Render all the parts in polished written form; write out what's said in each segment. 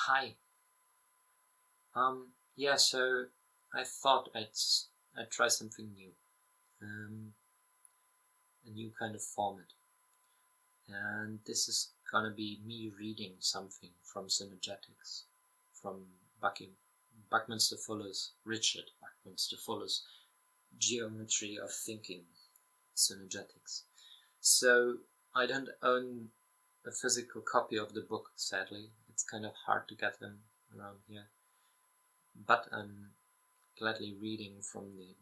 Hi. Yeah, so I thought I'd try something new. A new kind of format. And this is gonna be me reading something from Synergetics, from Buckminster Fuller's, Richard Buckminster Fuller's Geometry of Thinking, Synergetics. So I don't own a physical copy of the book, sadly. It's kind of hard to get them around here. But I'm gladly reading from the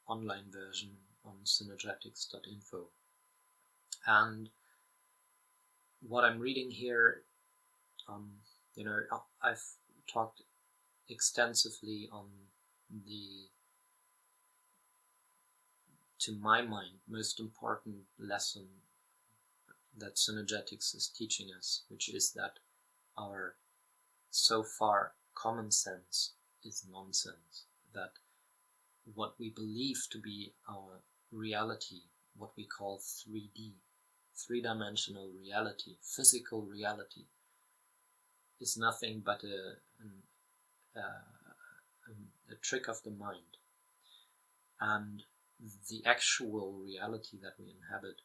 online version on synergetics.info. And what I'm reading here, I've talked extensively on the, to my mind, most important lesson that Synergetics is teaching us, which is that our so far common sense is nonsense, that what we believe to be our reality, what we call 3D, three-dimensional reality, physical reality, is nothing but a trick of the mind. And the actual reality that we inhabit,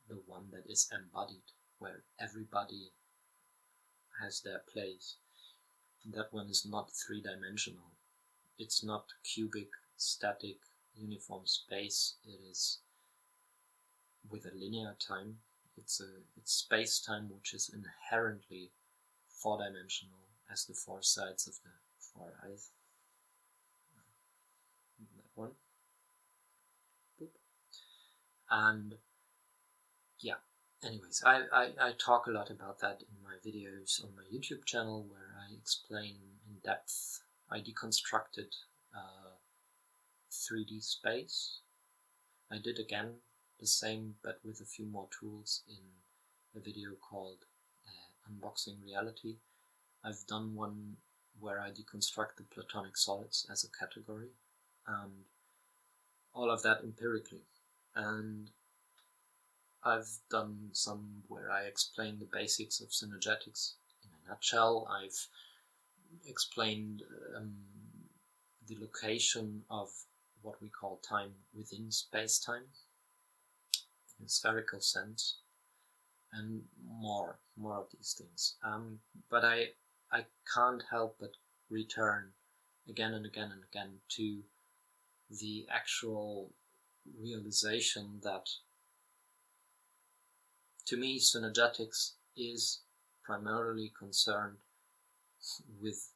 the one that is embodied, where everybody has their place, that one is not three-dimensional. It's not cubic, static, uniform space. It is with a linear time. It's space-time which is inherently four-dimensional, as the four sides of the four eyes. That one. Boop. And yeah, anyways, I talk a lot about that in my videos on my YouTube channel, where I explain in depth. I deconstructed 3D space. I did again the same, but with a few more tools, in a video called Unboxing Reality. I've done one where I deconstruct the platonic solids as a category, and all of that empirically. And I've done some where I explain the basics of synergetics in a nutshell. I've explained the location of what we call time within space-time in a spherical sense, and more of these things. But I can't help but return again and again and again to the actual realization that, to me, synergetics is primarily concerned with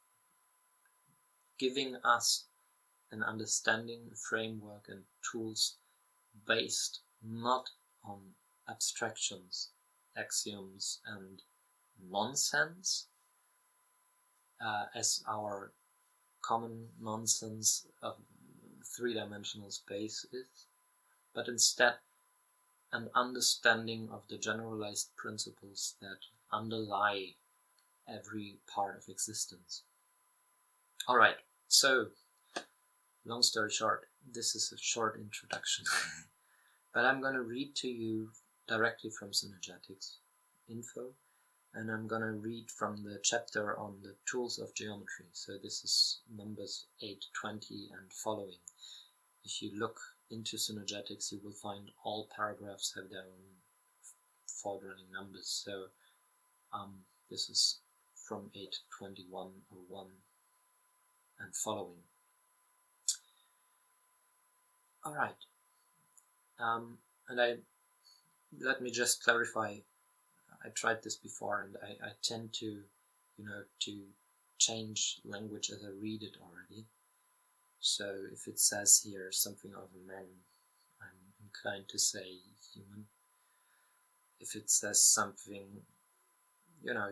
giving us an understanding, framework, and tools based not on abstractions, axioms, and nonsense, as our common nonsense of three-dimensional space is, but instead an understanding of the generalized principles that underlie every part of existence. Alright, so, long story short, this is a short introduction, but I'm going to read to you directly from Synergetics info, and I'm going to read from the chapter on the tools of geometry. So this is numbers 8, 20 and following. If you look into Synergetics, you will find all paragraphs have their own forward-running numbers. So this is from 8:21:01 and following. All right. And let me just clarify. I tried this before, and I tend to, to change language as I read it already. So if it says here something of a man, I'm inclined to say human. If it says something,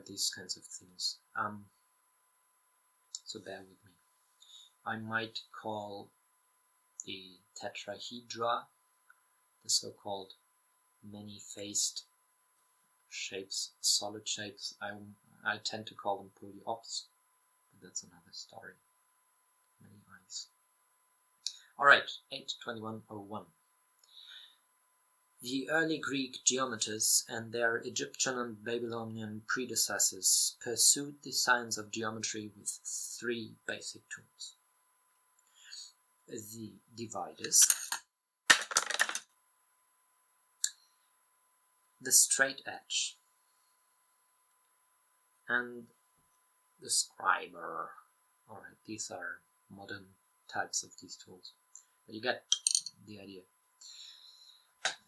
these kinds of things. So bear with me. I might call the tetrahedra, the so-called many-faced shapes, solid shapes, I tend to call them polyops, but that's another story. Many eyes. Alright, 8:21:01. The early Greek geometers and their Egyptian and Babylonian predecessors pursued the science of geometry with three basic tools: the dividers, the straightedge, and the scriber. Alright, these are modern types of these tools, but you get the idea.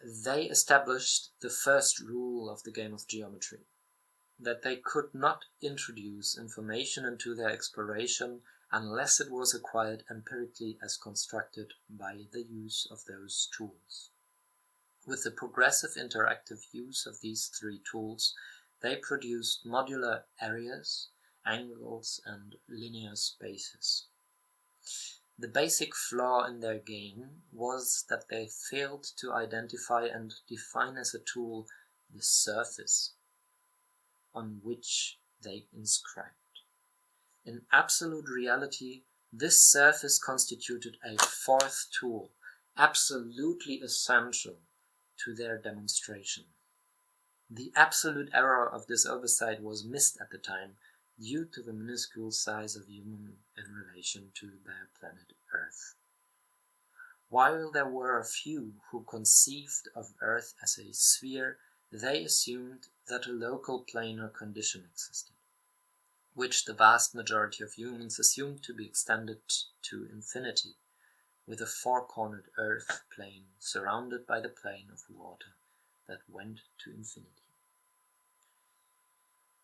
They established the first rule of the game of geometry, that they could not introduce information into their exploration unless it was acquired empirically as constructed by the use of those tools. With the progressive interactive use of these three tools, they produced modular areas, angles, and linear spaces. The basic flaw in their game was that they failed to identify and define as a tool the surface on which they inscribed. In absolute reality, this surface constituted a fourth tool, absolutely essential to their demonstration. The absolute error of this oversight was missed at the time due to the minuscule size of human in relation to their planet Earth. While there were a few who conceived of Earth as a sphere, they assumed that a local planar condition existed, which the vast majority of humans assumed to be extended to infinity, with a four-cornered Earth plane surrounded by the plane of water that went to infinity.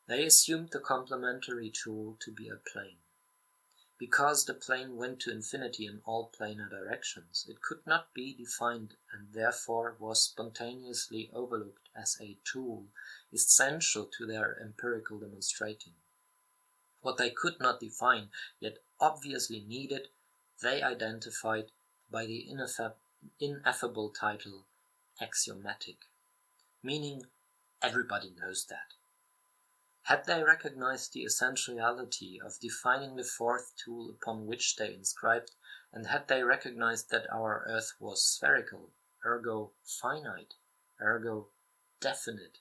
They assumed the complementary tool to be a plane. Because the plane went to infinity in all planar directions, it could not be defined and therefore was spontaneously overlooked as a tool essential to their empirical demonstrating. What they could not define, yet obviously needed, they identified by the ineffable title axiomatic, meaning everybody knows that. Had they recognized the essentiality of defining the fourth tool upon which they inscribed, and had they recognized that our Earth was spherical, ergo finite, ergo definite,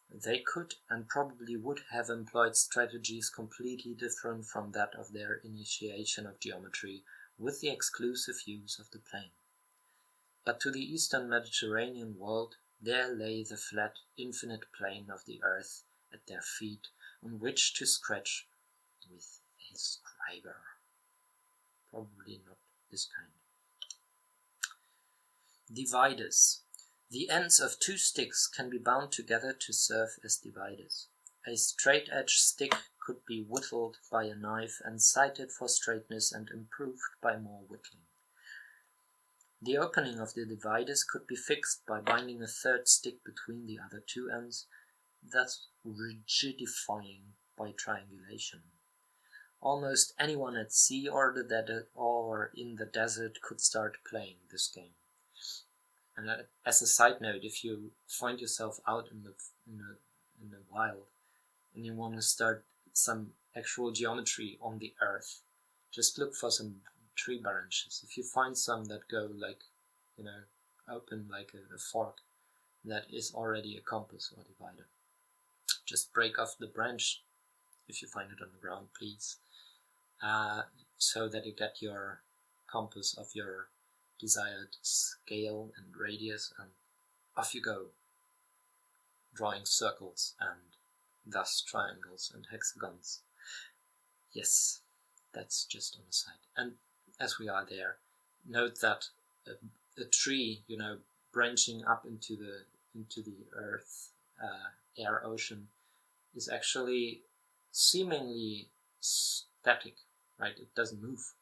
they could and probably would have employed strategies completely different from that of their initiation of geometry, with the exclusive use of the plane. But to the Eastern Mediterranean world, there lay the flat, infinite plane of the Earth at their feet, on which to scratch with a scriber. Probably not this kind. Dividers. The ends of two sticks can be bound together to serve as dividers. A straight-edge stick could be whittled by a knife and sighted for straightness and improved by more whittling. The opening of the dividers could be fixed by binding a third stick between the other two ends, thus rigidifying by triangulation. Almost anyone at sea or in the desert could start playing this game. And as a side note, if you find yourself out in the wild and you want to start some actual geometry on the Earth, just look for some tree branches. If you find some that go open like a fork, that is already a compass or divider. Just break off the branch, if you find it on the ground, please, so that you get your compass of your desired scale and radius, and off you go, drawing circles and thus triangles and hexagons. Yes, that's just on the side. And as we are there, note that a tree, branching up into the earth, air, ocean, is actually seemingly static, right? It doesn't move,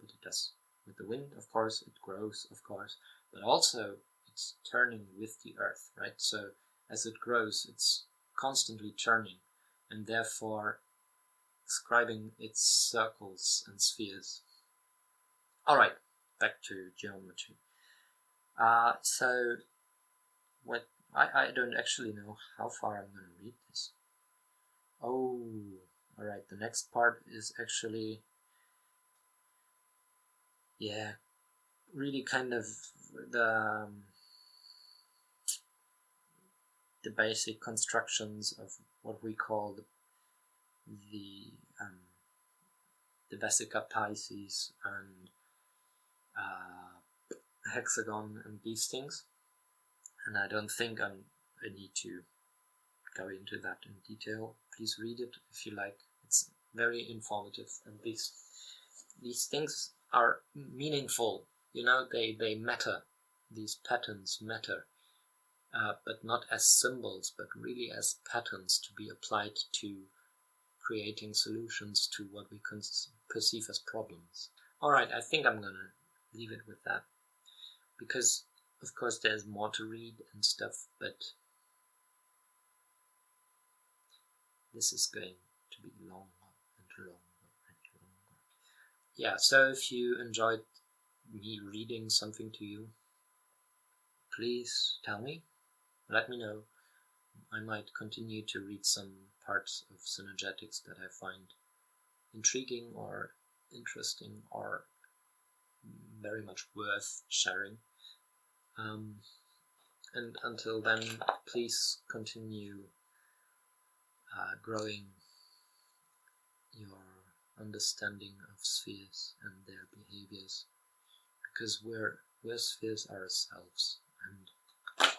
but it does. With the wind, of course, it grows, of course, but also it's turning with the earth, right? So as it grows, it's constantly turning, and therefore describing its circles and spheres. Alright, back to geometry. So what I don't actually know how far I'm going to read this. Oh, alright, the next part is actually, really kind of the the basic constructions of what we call the vesica Pisces and hexagon and these things. And I don't think I need to go into that in detail. Please read it if you like. It's very informative, and these things are meaningful. You know, they matter. These patterns matter, but not as symbols, but really as patterns to be applied to creating solutions to what we perceive as problems. Alright, I think I'm gonna leave it with that, because of course there's more to read and stuff, but this is going to be longer and longer and longer. Yeah, so if you enjoyed me reading something to you, please tell me, let me know. I might continue to read some parts of Synergetics that I find intriguing or interesting or very much worth sharing. And until then, please continue growing your understanding of spheres and their behaviors, because we're spheres ourselves, and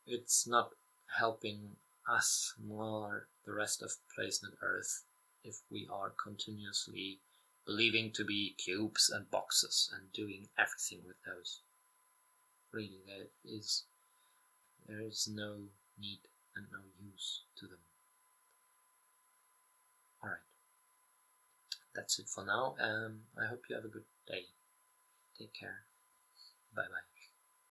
it's not helping us nor the rest of planet Earth if we are continuously believing to be cubes and boxes and doing everything with those. Really, there is no need and no use to them. Alright, that's it for now. I hope you have a good day. Take care. Bye bye.